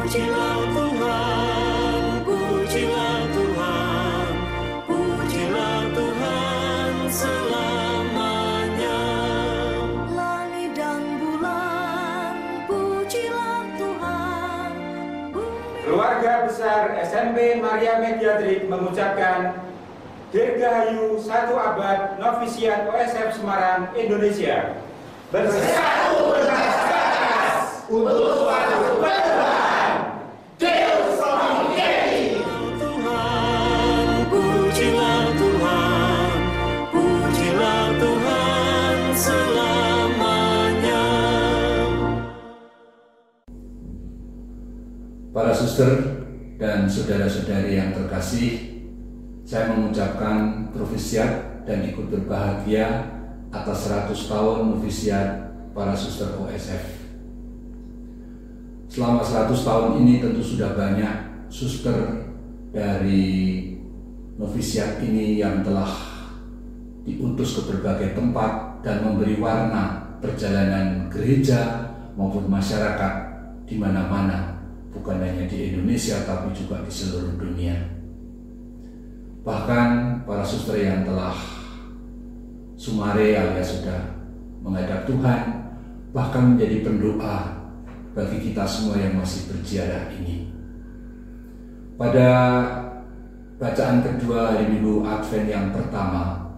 Pujilah Tuhan, pujilah Tuhan, pujilah Tuhan selamanya. Langit dan bulan, pujilah Tuhan. Keluarga besar SMP Maria Mediatrik mengucapkan Dirgahayu 1 abad Novisiat OSF Semarang, Indonesia. Bersatu berkeras untuk suatu perubahan. Deus Domini. Tuhan, pujilah Tuhan, pujilah Tuhan selamanya. Para suster dan saudara-saudari yang terkasih, saya mengucapkan novisiat dan ikut berbahagia atas 100 tahun novisiat para suster OSF. Selama 100 tahun ini tentu sudah banyak suster dari novisiat ini yang telah diutus ke berbagai tempat dan memberi warna perjalanan gereja maupun masyarakat di mana-mana, bukan hanya di Indonesia tapi juga di seluruh dunia. Bahkan para suster yang telah sumare alias sudah menghadap Tuhan, bahkan menjadi pendoa bagi kita semua yang masih berziarah ini. Pada bacaan kedua hari Minggu Advent yang pertama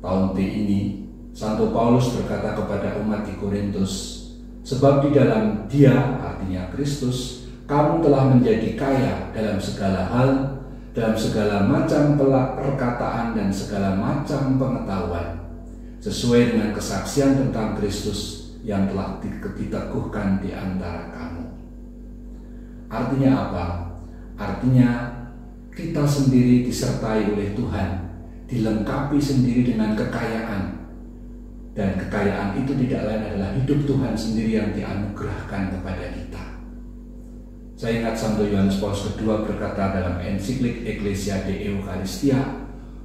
tahun T ini, Santo Paulus berkata kepada umat di Korintus, sebab di dalam Dia, artinya Kristus, kamu telah menjadi kaya dalam segala hal, dalam segala macam perkataan dan segala macam pengetahuan, sesuai dengan kesaksian tentang Kristus yang telah diteguhkan di antara kamu. Artinya apa? Artinya kita sendiri disertai oleh Tuhan, dilengkapi sendiri dengan kekayaan, dan kekayaan itu tidak lain adalah hidup Tuhan sendiri yang dianugerahkan kepada kita. Saya ingat Santo Yohanes Paulus II berkata dalam ensiklik Ecclesia de Eucharistia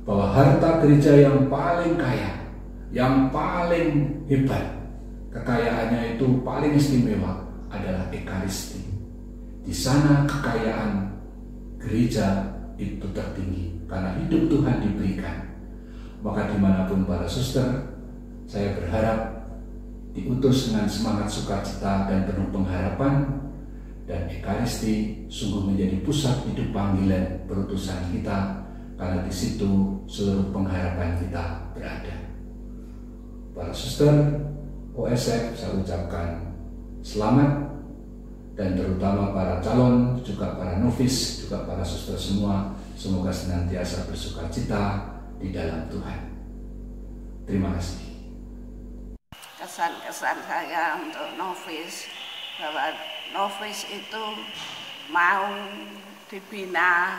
bahwa harta gereja yang paling kaya, yang paling hebat, kekayaannya itu paling istimewa adalah Ekaristi. Di sana kekayaan gereja itu tertinggi karena hidup Tuhan diberikan. Maka dimanapun para suster, saya berharap diutus dengan semangat sukacita dan penuh pengharapan, dan Ekaristi sungguh menjadi pusat hidup panggilan perutusan kita, karena di situ seluruh pengharapan kita berada. Para suster OSF, saya ucapkan selamat, dan terutama para calon, juga para novis, juga para suster semua, semoga senantiasa bersukacita di dalam Tuhan. Terima kasih. Kesan-kesan saya untuk novis, bahwa novis itu mau dibina,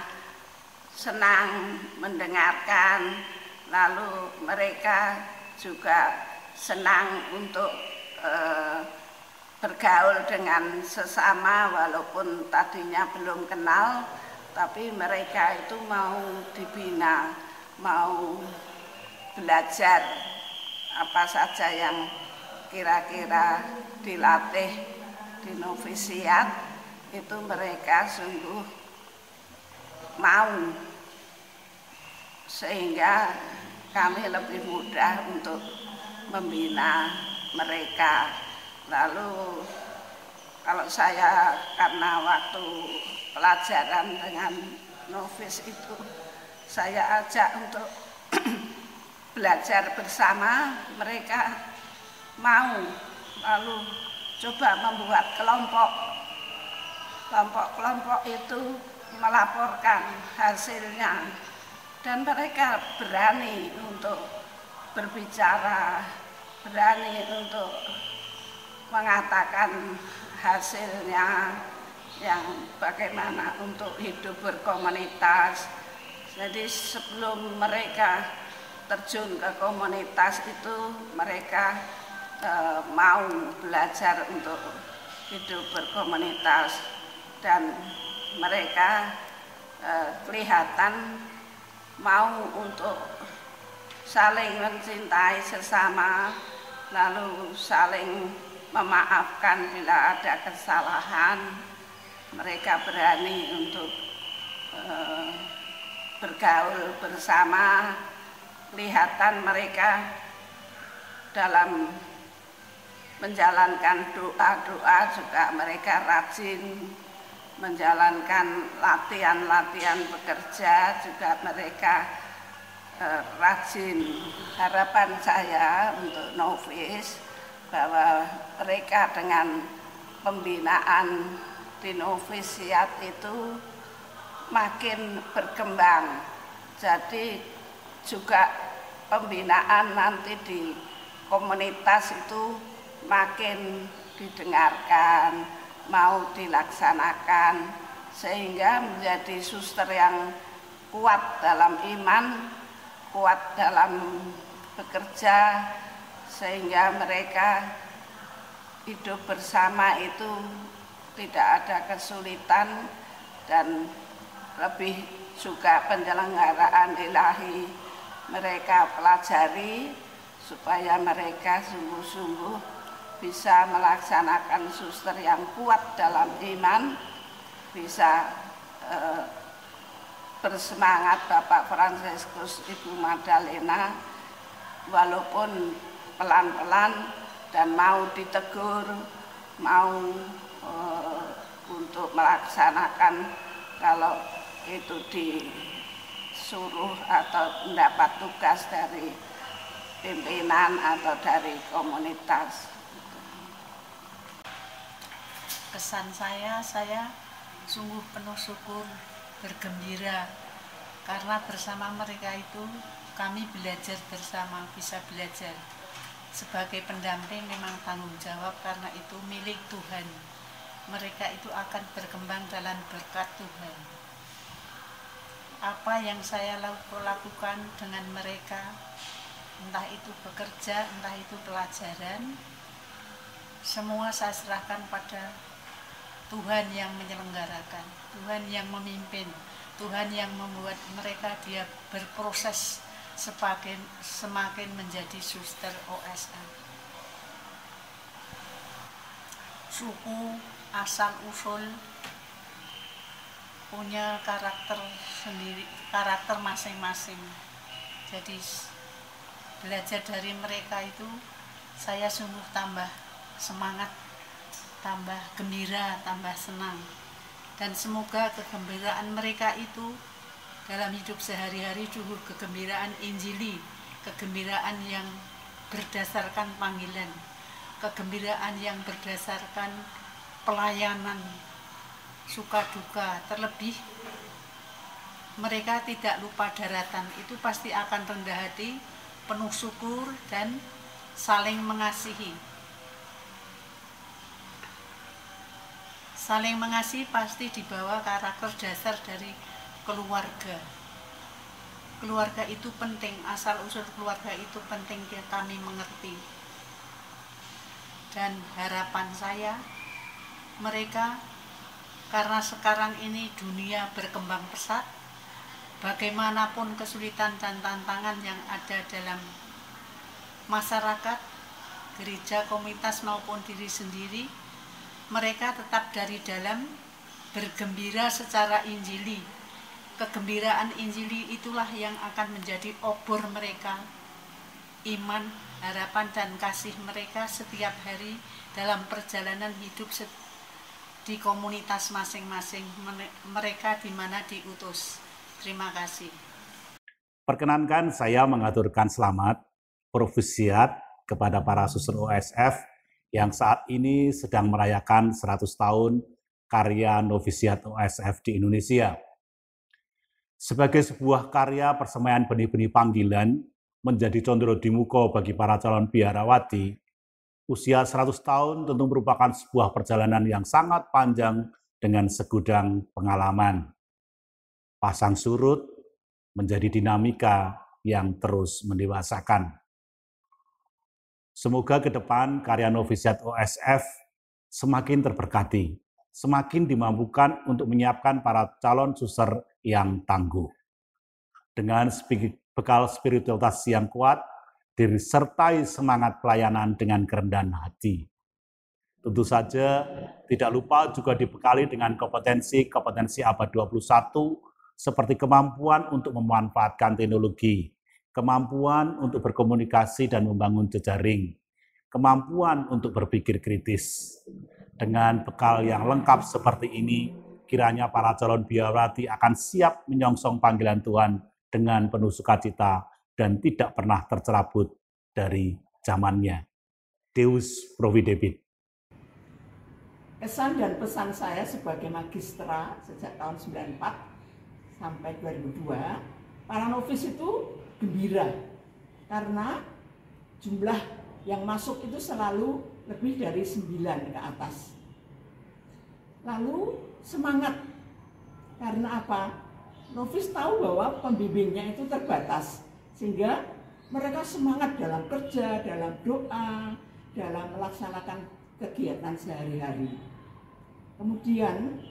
senang mendengarkan, lalu mereka juga senang untuk bergaul dengan sesama walaupun tadinya belum kenal, tapi mereka itu mau dibina, mau belajar apa saja yang kira-kira dilatih di novisiat, itu mereka sungguh mau, sehingga kami lebih mudah untuk membina mereka. Lalu kalau saya, karena waktu pelajaran dengan novis itu saya ajak untuk belajar bersama, mereka mau, lalu coba membuat kelompok kelompok-kelompok itu melaporkan hasilnya dan mereka berani untuk berbicara, berani untuk mengatakan hasilnya yang bagaimana untuk hidup berkomunitas. Jadi sebelum mereka terjun ke komunitas itu mereka mau belajar untuk hidup berkomunitas dan mereka kelihatan mau untuk saling mencintai sesama, lalu saling memaafkan bila ada kesalahan. Mereka berani untuk bergaul bersama. Kelihatan mereka dalam menjalankan doa-doa juga mereka rajin, menjalankan latihan-latihan bekerja juga mereka rajin. Harapan saya untuk novis bahwa mereka dengan pembinaan di novisiat itu makin berkembang. Jadi juga pembinaan nanti di komunitas itu makin didengarkan, mau dilaksanakan, sehingga menjadi suster yang kuat dalam iman, kuat dalam bekerja, sehingga mereka hidup bersama itu tidak ada kesulitan dan lebih juga penyelenggaraan ilahi mereka pelajari supaya mereka sungguh-sungguh bisa melaksanakan suster yang kuat dalam iman, bisa bersemangat Bapak Fransiskus, Ibu Magdalena, walaupun pelan-pelan dan mau ditegur, mau untuk melaksanakan kalau itu disuruh atau mendapat tugas dari pimpinan atau dari komunitas. Kesan saya sungguh penuh syukur, bergembira karena bersama mereka itu kami belajar bersama, bisa belajar. Sebagai pendamping memang tanggung jawab karena itu milik Tuhan. Mereka itu akan berkembang dalam berkat Tuhan. Apa yang saya lakukan dengan mereka, entah itu bekerja, entah itu pelajaran, semua saya serahkan pada Tuhan yang menyelenggarakan, Tuhan yang memimpin, Tuhan yang membuat mereka dia berproses semakin menjadi suster OSF. Suku, asal-usul punya karakter sendiri, karakter masing-masing. Jadi belajar dari mereka itu saya sungguh tambah semangat, tambah gembira, tambah senang. Dan semoga kegembiraan mereka itu dalam hidup sehari-hari juga kegembiraan Injili, kegembiraan yang berdasarkan panggilan, kegembiraan yang berdasarkan pelayanan, suka duka, terlebih mereka tidak lupa daratan, itu pasti akan rendah hati, penuh syukur dan saling mengasihi. Saling mengasihi pasti dibawa karakter dasar dari keluarga. Keluarga itu penting, asal-usul keluarga itu penting kami mengerti. Dan harapan saya, mereka karena sekarang ini dunia berkembang pesat, bagaimanapun kesulitan dan tantangan yang ada dalam masyarakat, gereja, komunitas maupun diri sendiri, mereka tetap dari dalam bergembira secara Injili. Kegembiraan Injili itulah yang akan menjadi obor mereka, iman, harapan dan kasih mereka setiap hari dalam perjalanan hidup di komunitas masing-masing mereka di mana diutus. Terima kasih. Perkenankan saya mengaturkan selamat profesiat kepada para suster OSF yang saat ini sedang merayakan 100 tahun karya novisiat OSF di Indonesia. Sebagai sebuah karya persemaian benih-benih panggilan menjadi condro dimuko bagi para calon biarawati, usia 100 tahun tentu merupakan sebuah perjalanan yang sangat panjang dengan segudang pengalaman. Pasang surut menjadi dinamika yang terus mendewasakan. Semoga ke depan karya novisiat OSF semakin terberkati, semakin dimampukan untuk menyiapkan para calon suster yang tangguh. Dengan bekal spiritualitas yang kuat, disertai semangat pelayanan dengan kerendahan hati. Tentu saja tidak lupa juga dibekali dengan kompetensi abad 21 seperti kemampuan untuk memanfaatkan teknologi, kemampuan untuk berkomunikasi dan membangun jejaring, kemampuan untuk berpikir kritis. Dengan bekal yang lengkap seperti ini, kiranya para calon biarawati akan siap menyongsong panggilan Tuhan dengan penuh sukacita dan tidak pernah tercerabut dari zamannya. Deus Providebit. Kesan dan pesan saya sebagai magistra sejak tahun 94 sampai 2002, para novis itu gembira karena jumlah yang masuk itu selalu lebih dari 9 ke atas. Lalu semangat, karena apa? Novis tahu bahwa pembimbingnya itu terbatas, sehingga mereka semangat dalam kerja, dalam doa, dalam melaksanakan kegiatan sehari-hari. Kemudian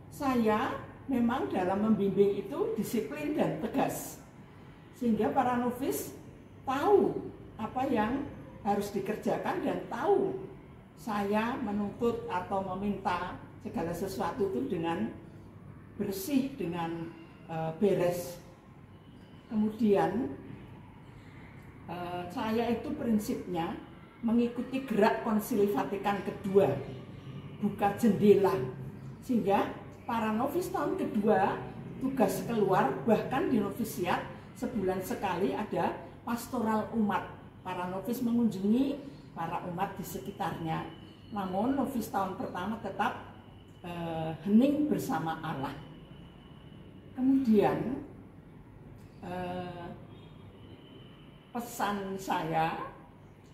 saya memang dalam membimbing itu disiplin dan tegas, sehingga para novis tahu apa yang harus dikerjakan dan tahu saya menuntut atau meminta segala sesuatu itu dengan bersih, dengan beres. Kemudian saya itu prinsipnya mengikuti gerak Konsili Vatikan kedua, buka jendela, sehingga para novis tahun kedua tugas keluar, bahkan di novisiat sebulan sekali ada pastoral umat. Para novis mengunjungi para umat di sekitarnya. Namun novis tahun pertama tetap hening bersama Allah. Kemudian pesan saya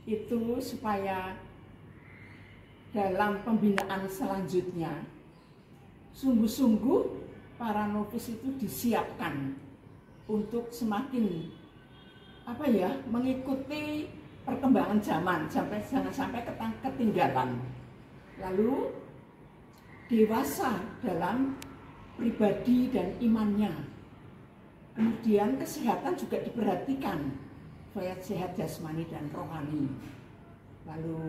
itu supaya dalam pembinaan selanjutnya sungguh-sungguh para novis itu disiapkan untuk semakin mengikuti perkembangan zaman, jangan sampai ketinggalan. Lalu dewasa dalam pribadi dan imannya. Kemudian kesehatan juga diperhatikan, supaya sehat jasmani dan rohani. Lalu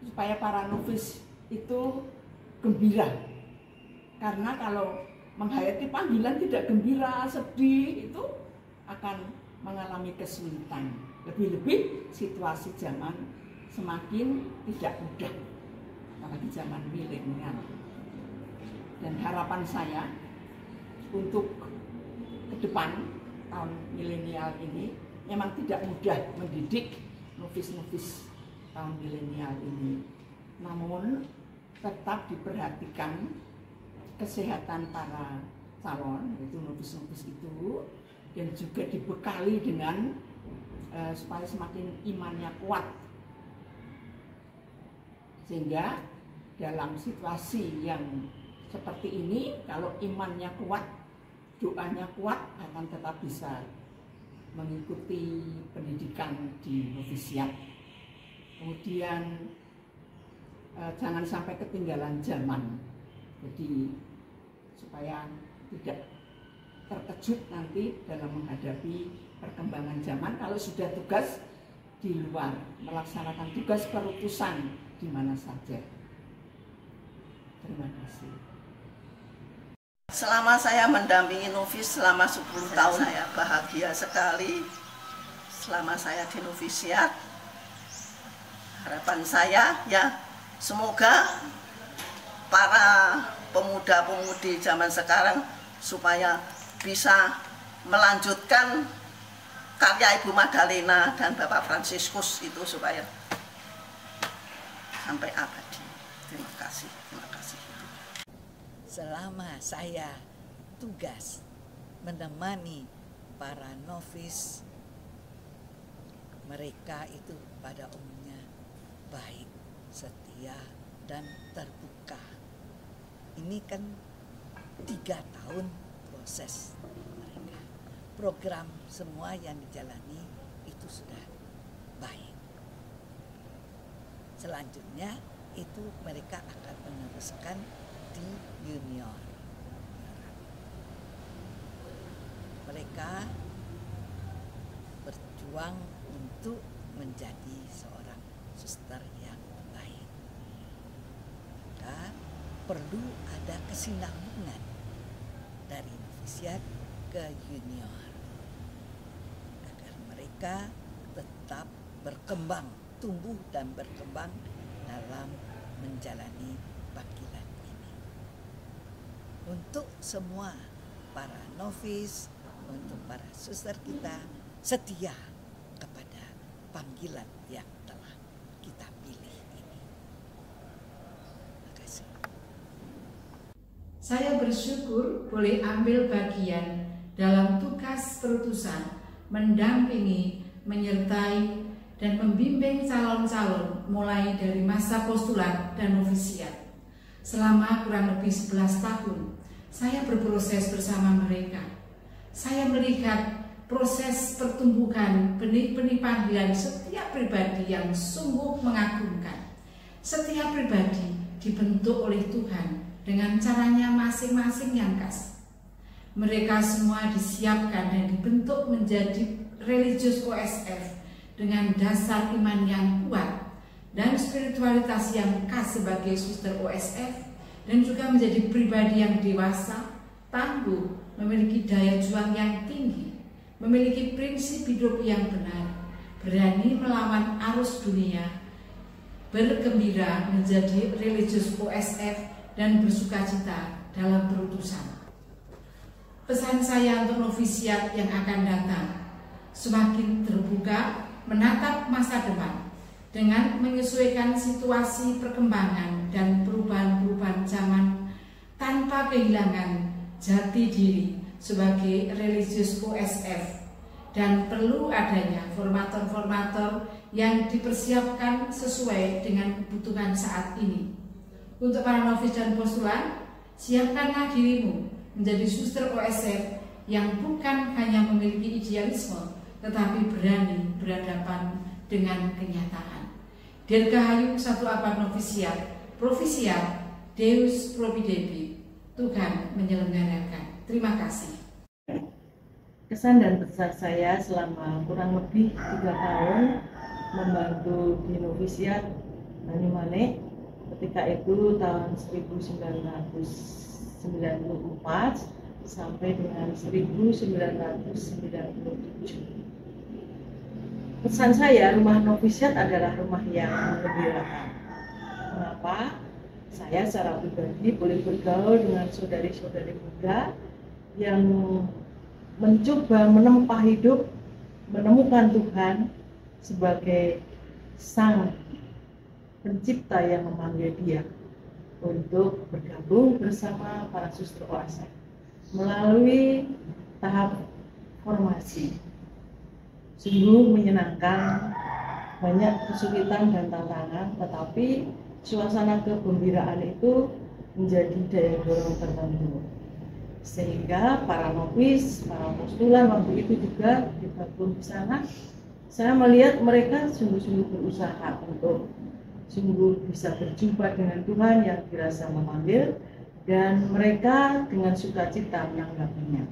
supaya para novis itu gembira, karena kalau menghayati panggilan tidak gembira, sedih, itu akan mengalami kesulitan. Lebih-lebih situasi zaman semakin tidak mudah, apalagi zaman milenial. Dan harapan saya untuk ke depan tahun milenial ini memang tidak mudah mendidik novis-novis tahun milenial ini. Namun tetap diperhatikan kesehatan para calon, yaitu novis-novis itu, dan juga dibekali dengan supaya semakin imannya kuat, sehingga dalam situasi yang seperti ini, kalau imannya kuat, doanya kuat, akan tetap bisa mengikuti pendidikan di novisiat. Kemudian jangan sampai ketinggalan zaman. Jadi supaya tidak terkejut nanti dalam menghadapi perkembangan zaman kalau sudah tugas di luar, melaksanakan tugas perutusan di mana saja. Terima kasih. Selama saya mendampingi novis selama 10 tahun, saya bahagia sekali selama saya di novisiat. Harapan saya ya semoga para pemuda-pemudi zaman sekarang supaya bisa melanjutkan karya Ibu Magdalena dan Bapak Fransiskus itu supaya sampai abadi. Terima kasih. Selama saya tugas menemani para novis, mereka itu pada umumnya baik, setia, dan terbuka. Ini kan 3 tahun proses mereka. Program semua yang dijalani itu sudah baik. Selanjutnya itu mereka akan meneruskan di junior. Mereka berjuang untuk menjadi seorang suster yang baik. Maka perlu ada kesinambungan dari novisiat ke junior agar mereka tetap berkembang, tumbuh dan berkembang dalam menjalani panggilan ini. Untuk semua para novis, untuk para suster kita setia kepada panggilan yang telah kita pilih ini. Terima kasih. Saya bersyukur boleh ambil bagian dalam tugas perutusan, mendampingi, menyertai, dan membimbing calon-calon mulai dari masa postulat dan novisiat. Selama kurang lebih 11 tahun, saya berproses bersama mereka. Saya melihat proses pertumbuhan benih-benih panggilan setiap pribadi yang sungguh mengagumkan. Setiap pribadi dibentuk oleh Tuhan dengan caranya masing-masing yang khas. Mereka semua disiapkan dan dibentuk menjadi religius OSF dengan dasar iman yang kuat dan spiritualitas yang khas sebagai suster OSF, dan juga menjadi pribadi yang dewasa, tangguh, memiliki daya juang yang tinggi, memiliki prinsip hidup yang benar, berani melawan arus dunia, bergembira menjadi religius OSF, dan bersukacita dalam perutusan. Pesan saya untuk novisiat yang akan datang, semakin terbuka menatap masa depan dengan menyesuaikan situasi perkembangan dan perubahan-perubahan zaman tanpa kehilangan jati diri sebagai religius OSF, dan perlu adanya formator-formator yang dipersiapkan sesuai dengan kebutuhan saat ini. Untuk para novis dan postulan, siapkanlah dirimu menjadi suster OSF yang bukan hanya memiliki idealisme, tetapi berani berhadapan dengan kenyataan. Dirgahayu Satu Abad Novisiat, Provisiat, Deus Providebit. Tuhan menyelenggarakan. Terima kasih. Kesan dan pesan saya selama kurang lebih 3 tahun membantu di novisiat Banyumane, ketika itu tahun 1994 sampai dengan 1997. Pesan saya, rumah novisiat adalah rumah yang menggembirakan. Mengapa? Saya secara pribadi boleh bergaul dengan saudari-saudari muda yang mencoba menempa hidup, menemukan Tuhan sebagai Sang Pencipta yang memanggil dia untuk bergabung bersama para suster OSF melalui tahap formasi. Sungguh menyenangkan, banyak kesulitan dan tantangan, tetapi suasana kegembiraan itu menjadi daya dorong tertentu. Sehingga para novis, para postulan waktu itu juga digabung di sana, saya melihat mereka sungguh-sungguh berusaha untuk sungguh bisa berjumpa dengan Tuhan yang dirasa memanggil, dan mereka dengan sukacita menanggapinya.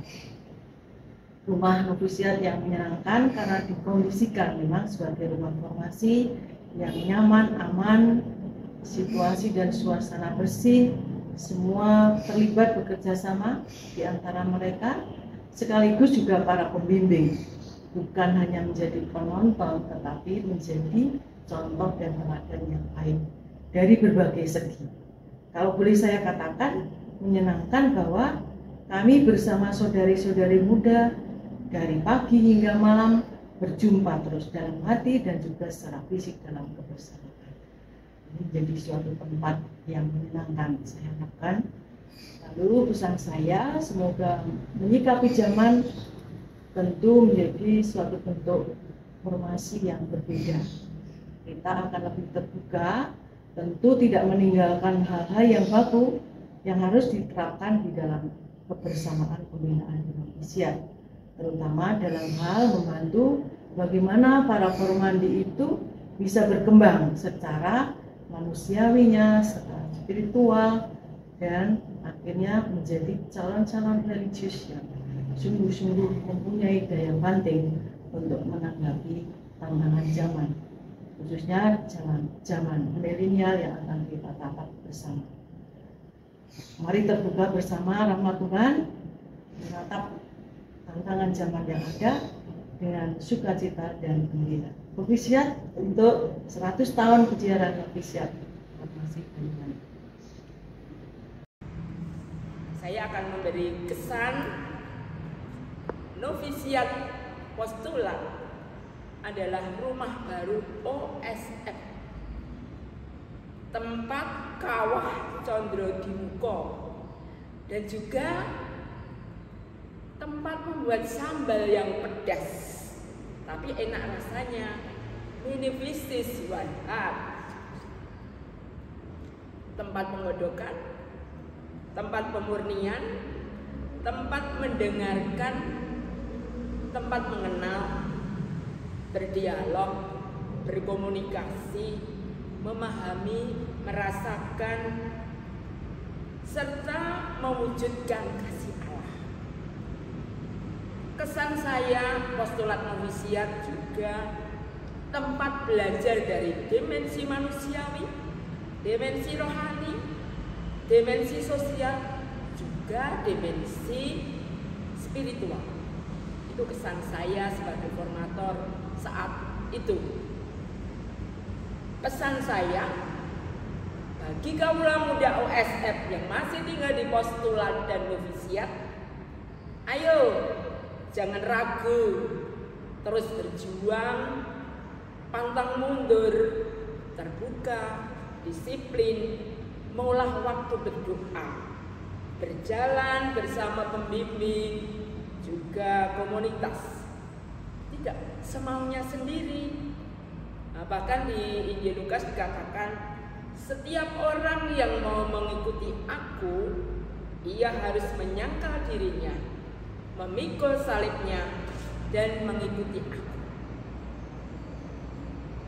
Rumah novisiat yang menyenangkan karena dikondisikan memang sebagai rumah formasi yang nyaman, aman, situasi dan suasana bersih, semua terlibat bekerja sama di antara mereka, sekaligus juga para pembimbing, bukan hanya menjadi penonton tetapi menjadi contoh dan teladan yang baik dari berbagai segi. Kalau boleh saya katakan, menyenangkan bahwa kami bersama saudari-saudari muda dari pagi hingga malam berjumpa terus dalam hati dan juga secara fisik dalam kebersamaan. Ini menjadi suatu tempat yang menyenangkan, saya harapkan. Lalu pesan saya, semoga menyikapi zaman tentu menjadi suatu bentuk formasi yang berbeda. Kita akan lebih terbuka, tentu tidak meninggalkan hal-hal yang baku yang harus diterapkan di dalam kebersamaan pembinaan di novisiat, terutama dalam hal membantu bagaimana para formandi itu bisa berkembang secara manusiawinya, secara spiritual, dan akhirnya menjadi calon-calon religius yang sungguh-sungguh mempunyai daya banting untuk menanggapi tantangan zaman, khususnya zaman milenial yang akan kita tatap bersama. Mari terbuka bersama rahmat Tuhan, menatap tantangan zaman yang ada dengan sukacita dan gembira. Novisiat untuk 100 tahun kejuaraan novisiat. Terima kasih. Saya akan memberi kesan novisiat postulat adalah rumah baru OSF, tempat kawah Condro Dimuko, dan juga tempat membuat sambal yang pedas tapi enak rasanya, minivisis wadhat, tempat pengodokan, tempat pemurnian, tempat mendengarkan, tempat mengenal, berdialog, berkomunikasi, memahami, merasakan, serta mewujudkan kasih Allah. Kesan saya, postulat novisiat juga tempat belajar dari dimensi manusiawi, dimensi rohani, dimensi sosial, juga dimensi spiritual. Itu kesan saya sebagai formator saat itu. Pesan saya bagi kaula muda OSF yang masih tinggal di postulat dan novisiat, ayo jangan ragu, terus berjuang, pantang mundur, terbuka, disiplin, mengolah waktu berdoa, berjalan bersama pembimbing, juga komunitas, tidak semaunya sendiri. Nah, bahkan di Injil Lukas dikatakan, setiap orang yang mau mengikuti aku, ia harus menyangkal dirinya, memikul salibnya, dan mengikuti aku.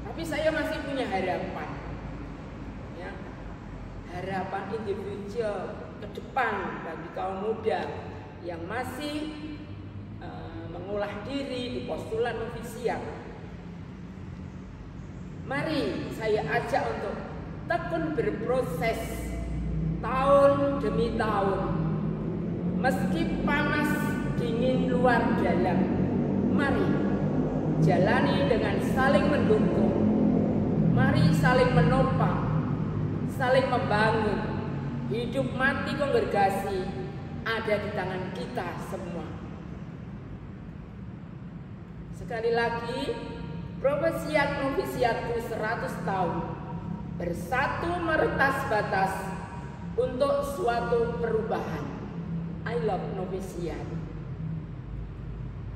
Tapi saya masih punya harapan, ya, harapan individual ke depan bagi kaum muda yang masih mengolah diri di postulat novisiat. Mari saya ajak untuk tekun berproses tahun demi tahun, meski panas dingin luar dalam. Mari jalani dengan saling mendukung, mari saling menopang, saling membangun. Hidup mati kongregasi ada di tangan kita semua. Sekali lagi, profesiat novisiatku 100 tahun, bersatu meretas batas untuk suatu perubahan. I love novisiat.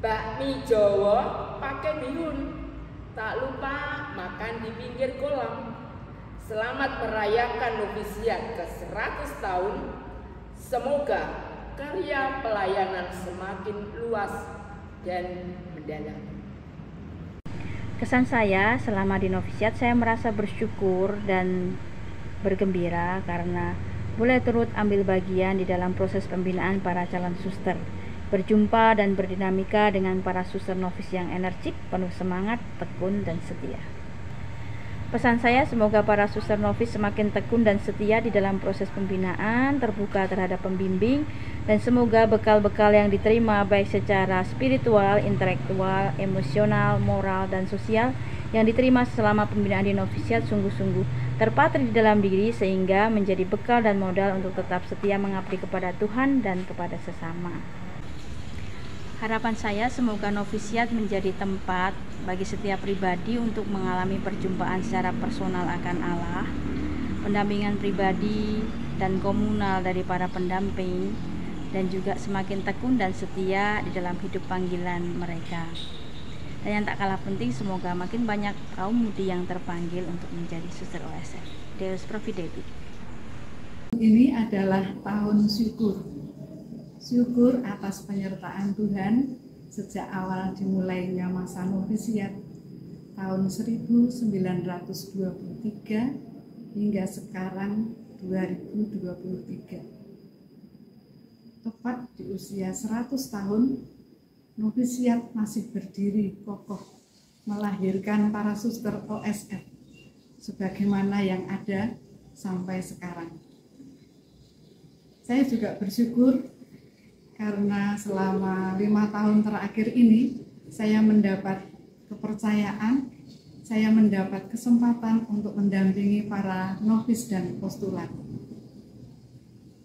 Bakmi Jawa pakai bihun, tak lupa makan di pinggir kolam. Selamat merayakan novisiat ke 100 tahun. Semoga karya pelayanan semakin luas dan mendalam. Kesan saya selama di novisiat, saya merasa bersyukur dan bergembira karena boleh turut ambil bagian di dalam proses pembinaan para calon suster, berjumpa dan berdinamika dengan para suster novis yang energik, penuh semangat, tekun, dan setia. Pesan saya, semoga para suster novis semakin tekun dan setia di dalam proses pembinaan, terbuka terhadap pembimbing, dan semoga bekal-bekal yang diterima baik secara spiritual, intelektual, emosional, moral, dan sosial yang diterima selama pembinaan di novisiat sungguh-sungguh terpatri di dalam diri, sehingga menjadi bekal dan modal untuk tetap setia mengabdi kepada Tuhan dan kepada sesama. Harapan saya, semoga novisiat menjadi tempat bagi setiap pribadi untuk mengalami perjumpaan secara personal akan Allah, pendampingan pribadi dan komunal dari para pendamping, dan juga semakin tekun dan setia di dalam hidup panggilan mereka. Dan yang tak kalah penting, semoga makin banyak kaum mudi yang terpanggil untuk menjadi suster OSF. Deus Providebit. Ini adalah tahun syukur. Syukur atas penyertaan Tuhan sejak awal dimulainya masa novisiat tahun 1923 hingga sekarang 2023. Tepat di usia 100 tahun, novisiat masih berdiri kokoh melahirkan para suster OSF sebagaimana yang ada sampai sekarang. Saya juga bersyukur karena selama 5 tahun terakhir ini saya mendapat kepercayaan, saya mendapat kesempatan untuk mendampingi para novis dan postulat.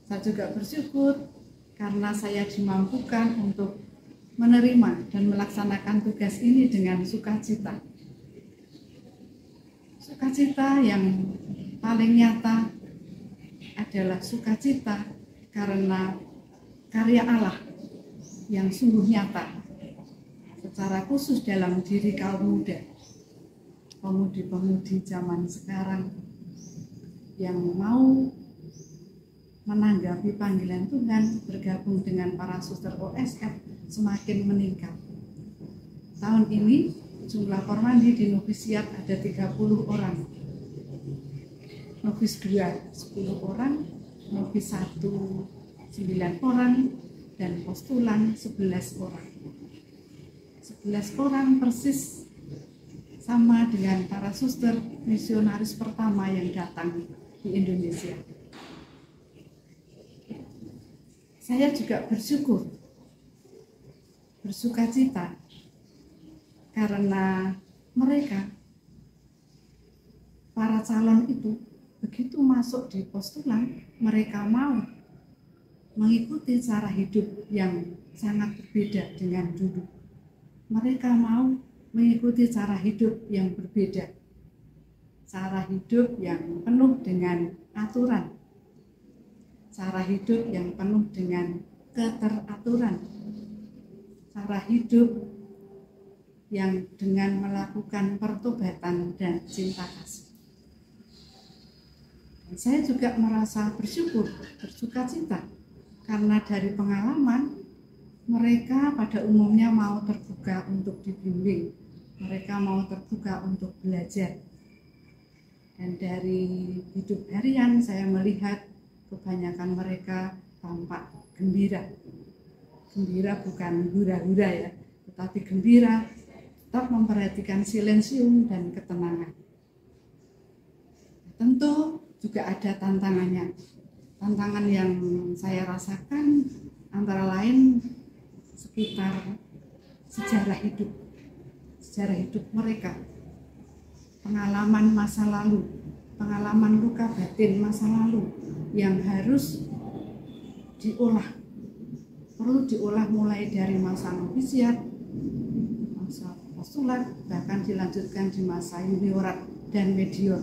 Saya juga bersyukur karena saya dimampukan untuk menerima dan melaksanakan tugas ini dengan sukacita. Sukacita yang paling nyata adalah sukacita karena karya Allah yang sungguh nyata secara khusus dalam diri kaum muda, pemudi-pemudi zaman sekarang yang mau menanggapi panggilan Tuhan bergabung dengan para suster OSF semakin meningkat. Tahun ini jumlah kormandi di novisiat ada 30 orang, novis 2 10 orang, novis 1 9 orang, dan postulan 11 orang. 11 orang persis sama dengan para suster misionaris pertama yang datang di Indonesia. Saya juga bersukacita karena mereka, para calon itu, begitu masuk di postulan, mereka mau mengikuti cara hidup yang sangat berbeda dengan dulu. Mereka mau mengikuti cara hidup yang berbeda, cara hidup yang penuh dengan aturan, cara hidup yang penuh dengan keteraturan, cara hidup yang dengan melakukan pertobatan dan cinta kasih. Dan saya juga merasa bersyukur, bersukacita karena dari pengalaman mereka pada umumnya mau terbuka untuk dibimbing, mereka mau terbuka untuk belajar. Dan dari hidup harian saya melihat kebanyakan mereka tampak gembira. Gembira bukan hura-hura ya, tetapi gembira, tetap memperhatikan silensium dan ketenangan. Tentu juga ada tantangannya. Tantangan yang saya rasakan antara lain sekitar sejarah hidup mereka, pengalaman masa lalu, pengalaman luka batin masa lalu yang harus diolah, perlu diolah mulai dari masa novisiat, masa postulat, bahkan dilanjutkan di masa juniorat dan medior,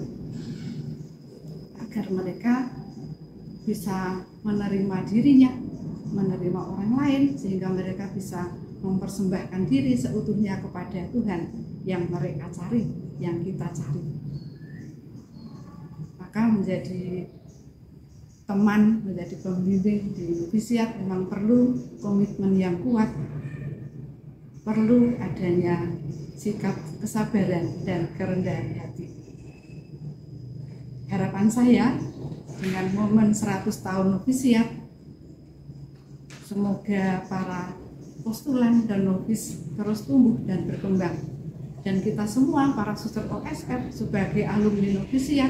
agar mereka bisa menerima dirinya, menerima orang lain, sehingga mereka bisa mempersembahkan diri seutuhnya kepada Tuhan yang mereka cari, yang kita cari. Maka menjadi teman, menjadi pembimbing di novisiat memang perlu komitmen yang kuat, perlu adanya sikap kesabaran dan kerendahan hati. Harapan saya dengan momen 100 tahun novisiat, semoga para postulan dan novis terus tumbuh dan berkembang, dan kita semua para suster OSF sebagai alumni novisiat,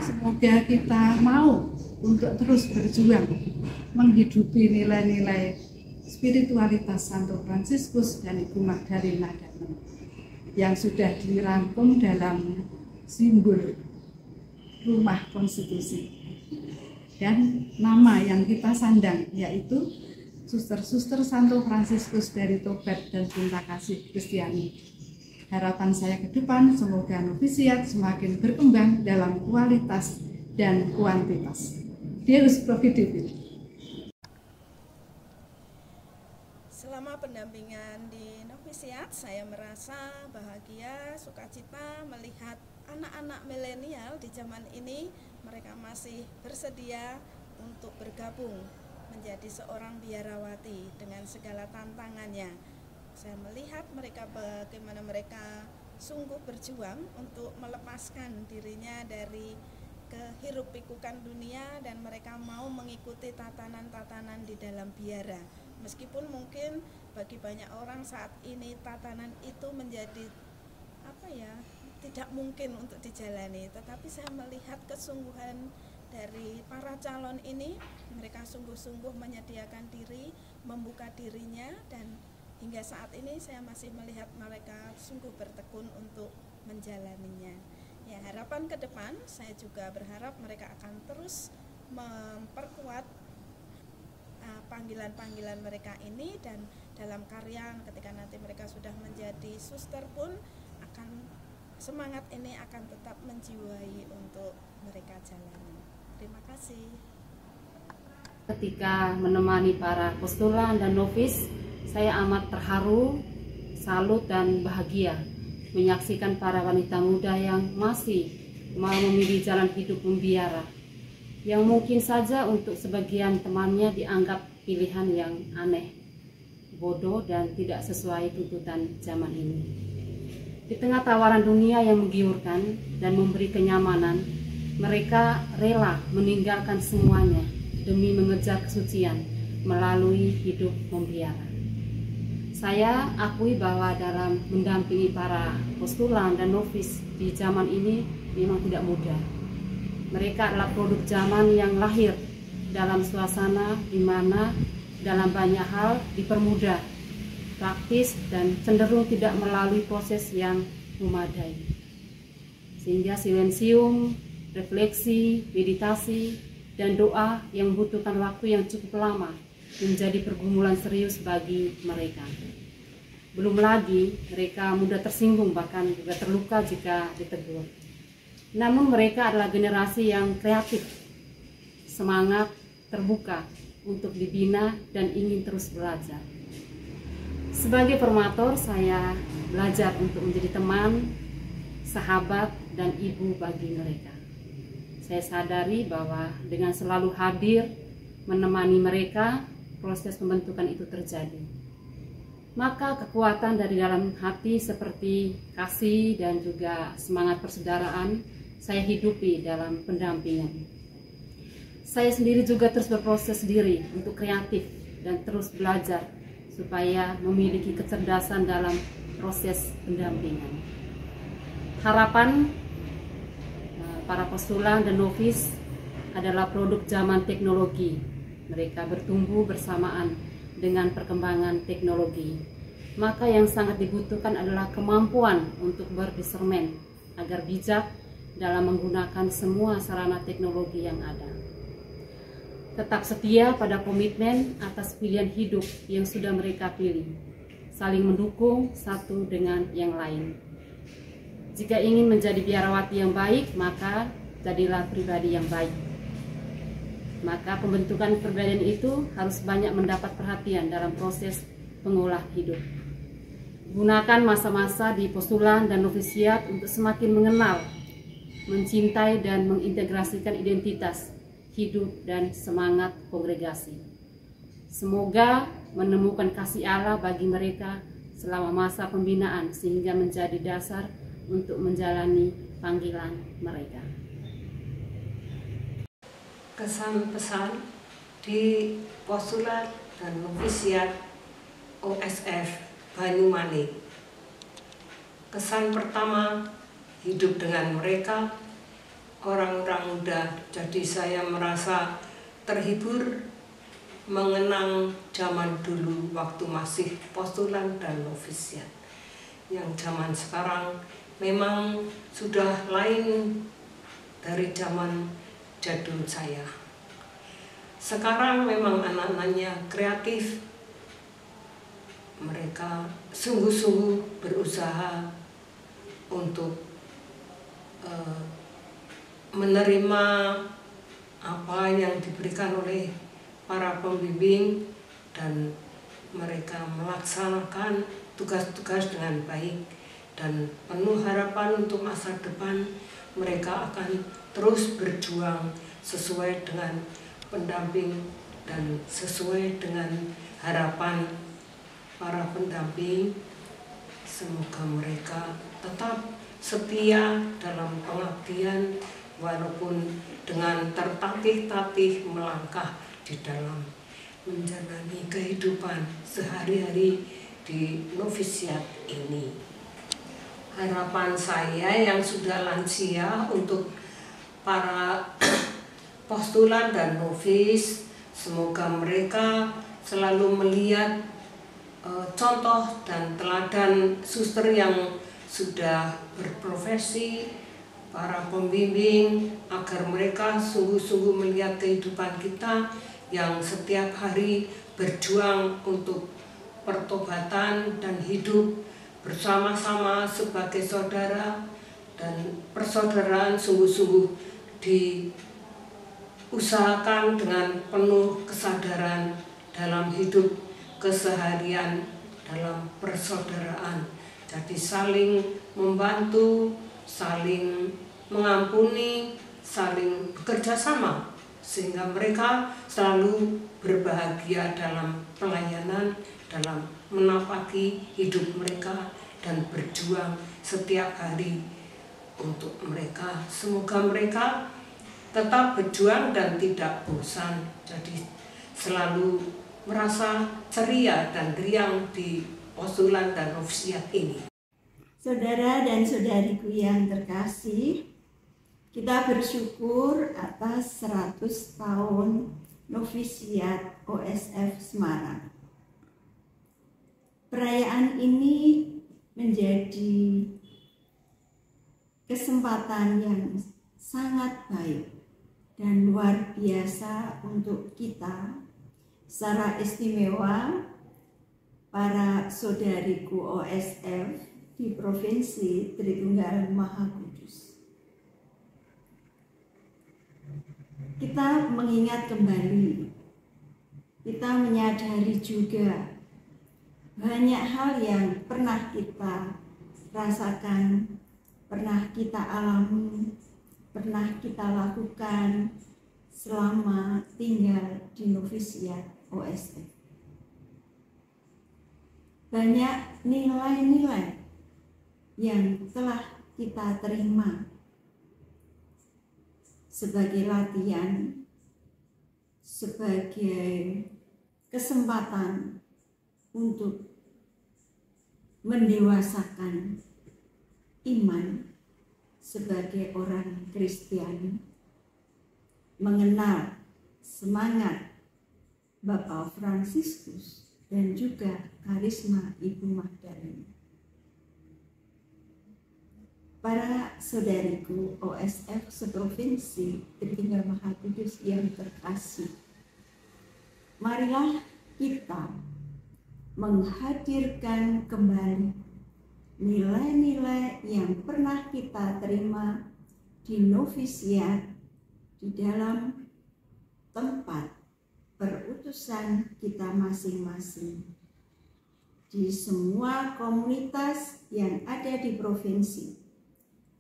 semoga kita mau untuk terus berjuang menghidupi nilai-nilai spiritualitas Santo Fransiskus dan Ibu Magdalena yang sudah dirangkum dalam simbol rumah konstitusi, dan nama yang kita sandang yaitu suster-suster Santo Fransiskus dari Tobat dan Cinta Kasih Kristiani. Harapan saya ke depan, semoga novisiat semakin berkembang dalam kualitas dan kuantitas. Deus Providit. Selama pendampingan di novisiat, saya merasa bahagia, sukacita melihat anak-anak milenial di zaman ini. Mereka masih bersedia untuk bergabung menjadi seorang biarawati dengan segala tantangannya. Saya melihat mereka bagaimana mereka sungguh berjuang untuk melepaskan dirinya dari kehiruk-pikukan dunia dan mereka mau mengikuti tatanan-tatanan di dalam biara. Meskipun mungkin bagi banyak orang saat ini tatanan itu menjadi tidak mungkin untuk dijalani, tetapi saya melihat kesungguhan dari para calon ini. Mereka sungguh-sungguh menyediakan diri, membuka dirinya, dan hingga saat ini saya masih melihat mereka sungguh bertekun untuk menjalaninya. Ya, harapan ke depan saya juga berharap mereka akan terus memperkuat panggilan-panggilan mereka ini, dan dalam karya ketika nanti mereka sudah menjadi suster pun semangat ini akan tetap menjiwai untuk mereka jalani. Terima kasih. Ketika menemani para postulan dan novis, saya amat terharu, salut dan bahagia menyaksikan para wanita muda yang masih mau memilih jalan hidup membiara, yang mungkin saja untuk sebagian temannya dianggap pilihan yang aneh, bodoh dan tidak sesuai tuntutan zaman ini. Di tengah tawaran dunia yang menggiurkan dan memberi kenyamanan, mereka rela meninggalkan semuanya demi mengejar kesucian melalui hidup membiara. Saya akui bahwa dalam mendampingi para postulan dan novis di zaman ini memang tidak mudah. Mereka adalah produk zaman yang lahir dalam suasana di mana dalam banyak hal dipermudah, praktis, dan cenderung tidak melalui proses yang memadai. Sehingga silensium, refleksi, meditasi, dan doa yang membutuhkan waktu yang cukup lama menjadi pergumulan serius bagi mereka. Belum lagi mereka mudah tersinggung, bahkan juga terluka jika ditegur. Namun mereka adalah generasi yang kreatif, semangat, terbuka untuk dibina dan ingin terus belajar. Sebagai formator, saya belajar untuk menjadi teman, sahabat, dan ibu bagi mereka. Saya sadari bahwa dengan selalu hadir menemani mereka, proses pembentukan itu terjadi. Maka kekuatan dari dalam hati seperti kasih dan juga semangat persaudaraan saya hidupi dalam pendampingan. Saya sendiri juga terus berproses diri untuk kreatif dan terus belajar supaya memiliki kecerdasan dalam proses pendampingan. Harapan para postulan dan novis adalah produk zaman teknologi. Mereka bertumbuh bersamaan dengan perkembangan teknologi. Maka yang sangat dibutuhkan adalah kemampuan untuk berdisernmen agar bijak dalam menggunakan semua sarana teknologi yang ada. Tetap setia pada komitmen atas pilihan hidup yang sudah mereka pilih, saling mendukung satu dengan yang lain. Jika ingin menjadi biarawati yang baik, maka jadilah pribadi yang baik. Maka pembentukan kepribadian itu harus banyak mendapat perhatian dalam proses pengolah hidup. Gunakan masa-masa di postulan dan novisiat untuk semakin mengenal, mencintai dan mengintegrasikan identitas, hidup dan semangat kongregasi. Semoga menemukan kasih Allah bagi mereka selama masa pembinaan sehingga menjadi dasar untuk menjalani panggilan mereka. Kesan pesan di postulat dan novisiat OSF Banyumanik. Kesan pertama, hidup dengan mereka, orang-orang muda. Jadi saya merasa terhibur mengenang zaman dulu waktu masih postulan dan novisiat. Yang zaman sekarang memang sudah lain dari zaman jadul saya. Sekarang memang anak-anaknya kreatif. Mereka sungguh-sungguh berusaha untuk menerima apa yang diberikan oleh para pembimbing dan mereka melaksanakan tugas-tugas dengan baik dan penuh harapan untuk masa depan. Mereka akan terus berjuang sesuai dengan pendamping dan sesuai dengan harapan para pendamping. Semoga mereka tetap setia dalam pengabdian walaupun dengan tertatih-tatih melangkah di dalam menjalani kehidupan sehari-hari di novisiat ini. Harapan saya yang sudah lansia untuk para postulan dan novis, semoga mereka selalu melihat contoh dan teladan suster yang sudah berprofesi, para pembimbing, agar mereka sungguh-sungguh melihat kehidupan kita yang setiap hari berjuang untuk pertobatan dan hidup bersama-sama sebagai saudara, dan persaudaraan sungguh-sungguh diusahakan dengan penuh kesadaran dalam hidup keseharian dalam persaudaraan. Jadi saling membantu, saling mengampuni, saling bekerja sama sehingga mereka selalu berbahagia dalam pelayanan, dalam menapaki hidup mereka dan berjuang setiap hari untuk mereka. Semoga mereka tetap berjuang dan tidak bosan, jadi selalu merasa ceria dan riang di postulan dan novisiat ini. Saudara dan saudariku yang terkasih, kita bersyukur atas 100 tahun novisiat OSF Semarang. Perayaan ini menjadi kesempatan yang sangat baik dan luar biasa untuk kita, secara istimewa para saudariku OSF di Provinsi Tritunggal Maha Kudus. Kita mengingat kembali, kita menyadari juga banyak hal yang pernah kita rasakan, pernah kita alami, pernah kita lakukan selama tinggal di novisiat OSF. Banyak nilai-nilai yang telah kita terima sebagai latihan, sebagai kesempatan untuk mendewasakan iman sebagai orang Kristiani, mengenal semangat Bapak Fransiskus dan juga karisma Ibu Magdalena. Para saudariku OSF seprovinsi Tritunggal Maha Kudus yang terkasih, marilah kita menghadirkan kembali nilai-nilai yang pernah kita terima di novisiat di dalam tempat perutusan kita masing-masing, di semua komunitas yang ada di provinsi,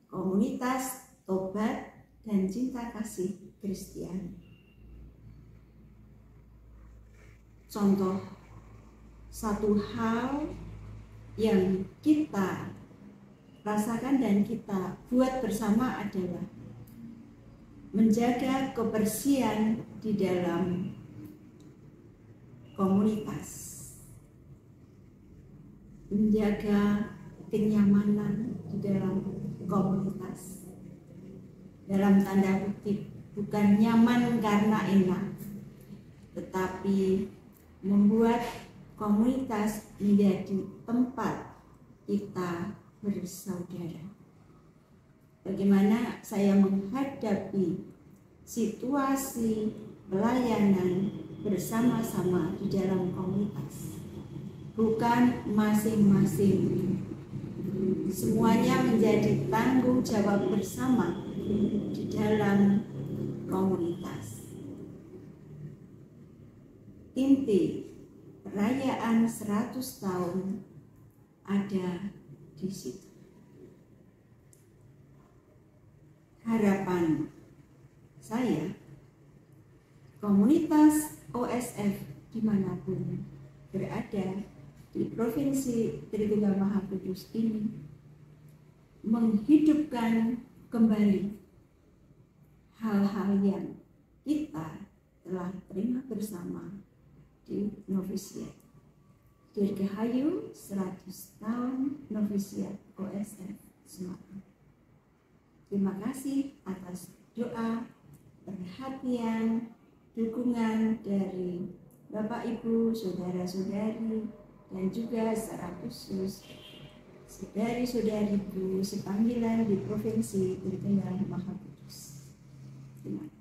komunitas tobat dan cinta kasih Kristiani. Contoh satu hal yang kita rasakan dan kita buat bersama adalah menjaga kebersihan di dalam komunitas, menjaga kenyamanan di dalam komunitas. Dalam tanda kutip, bukan nyaman karena enak, tetapi membuat komunitas menjadi tempat kita bersaudara. Bagaimana saya menghadapi situasi pelayanan bersama-sama di dalam komunitas, bukan masing-masing, semuanya menjadi tanggung jawab bersama di dalam komunitas. Inti perayaan 100 tahun ada di situ. Harapan saya, komunitas OSF dimanapun berada di Provinsi Triguna Maha Kudus ini menghidupkan kembali hal-hal yang kita telah terima bersama di novisiat. Dirgahayu 100 tahun novisiat OSF Semarang. Terima kasih atas doa, perhatian, dukungan dari Bapak Ibu, saudara-saudari, dan juga secara khusus saudari-saudariku sepanggilan di Provinsi Triguna Maha Kudus. Terima kasih.